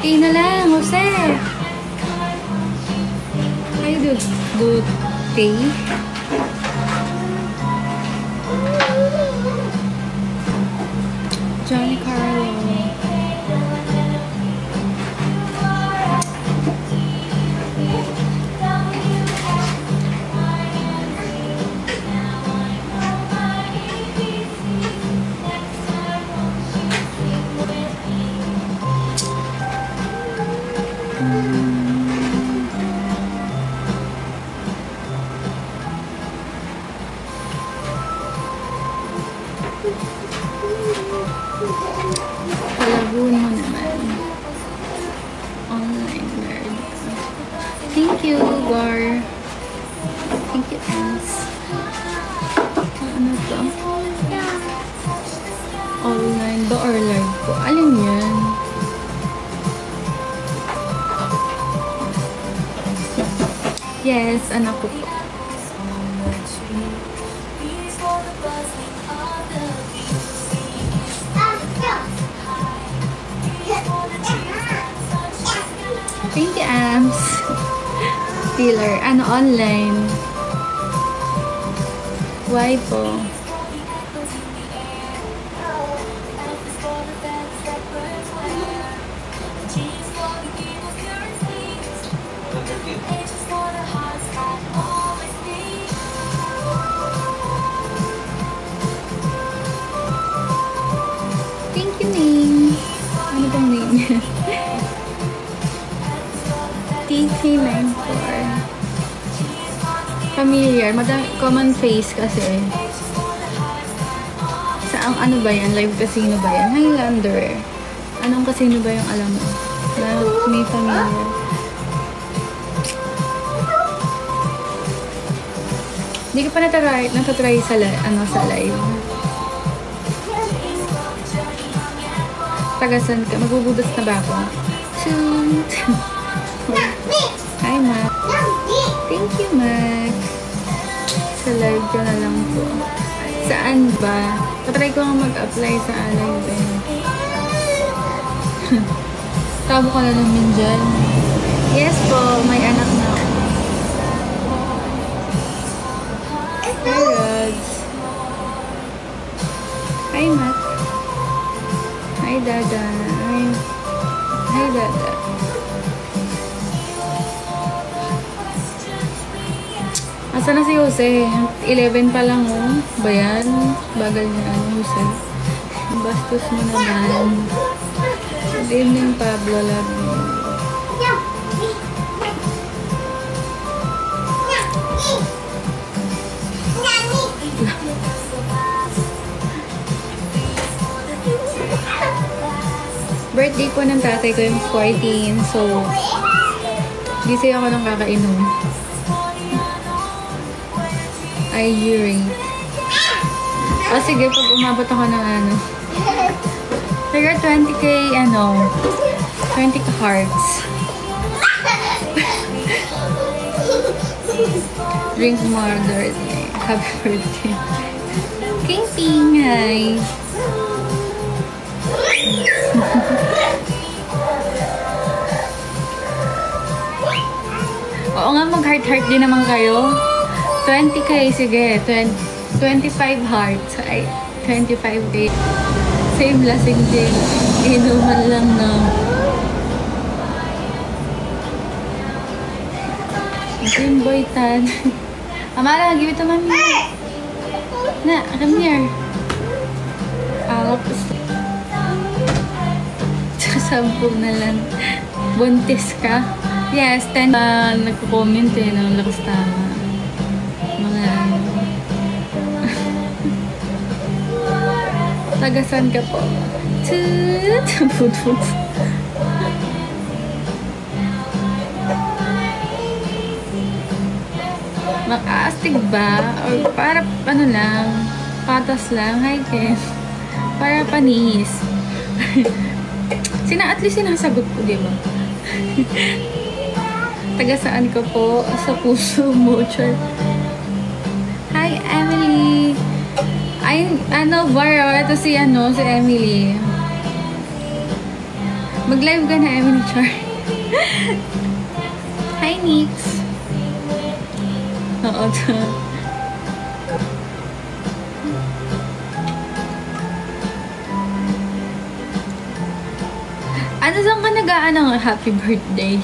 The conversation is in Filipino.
20k na lang, Jose. Ay, do pay. Johnny Carlo. Palagun mo naman. Online nerd. Thank you, Gar. Thank you, Ans. Ano to? Online ba or live ko? Alin yan? Yes, anak ko po. Thank you, Ams. Dealer. Ano, online? Why po? Thank you, name. Ano bang name? TK94. Familiar. Common face kasi. Saang ano ba yan? Live casino ba yan? Highlander. Anong casino ba yung alam mo? Na may familiar. Hindi ka pa natatry sa live. Tagasan ka. Magbubudas na ba ako? Shoot! Hi, Max. Thank you, Max. Sa live ko na lang po. Saan ba? Patry ko nga mag-apply sa live eh. Tabo ka na namin dyan. Yes po, may anak na ako. Hi, Rods. Hi, Max. Hi, Dada. Hi, Dada. Asa na si Jose? 11 pa lang oh. Ba yan? Bagal niya Jose. Bastos mo naman. Good evening, Pablo. Love you. Birthday ko ng tatay ko yung 14. So, gising ako ng kakainom. I urate. O sige, pag umabot ako ng ano. Figure 20k, 20 hearts. Drink more birthday. Happy birthday. King Ping, hi. Oo nga, mag-heart-heart din naman kayo. 20k, sige. 25 hearts. Ay, 25k. Same lasing din. Inuman lang na. Dream boy tan. Amara, give it to mommy. Na, come here. Alps. Sampung na lang. Buntis ka? Yes, 10. Nagko-comment eh, ng lakas tama. Mga tagasan ka po. Toot! Makaastig ba? Or para ano lang? Patas lang? Hi, Ken. Para panis. At least sinasagot ko, di ba? Taga saan ka po? Sa puso mo, Char. Hi, Emily. Ay, Vara. Ito si Emily. Mag-live ka na, Emily Char. Hi, Nix. Oo, ano saan ka nag-aano happy birthday?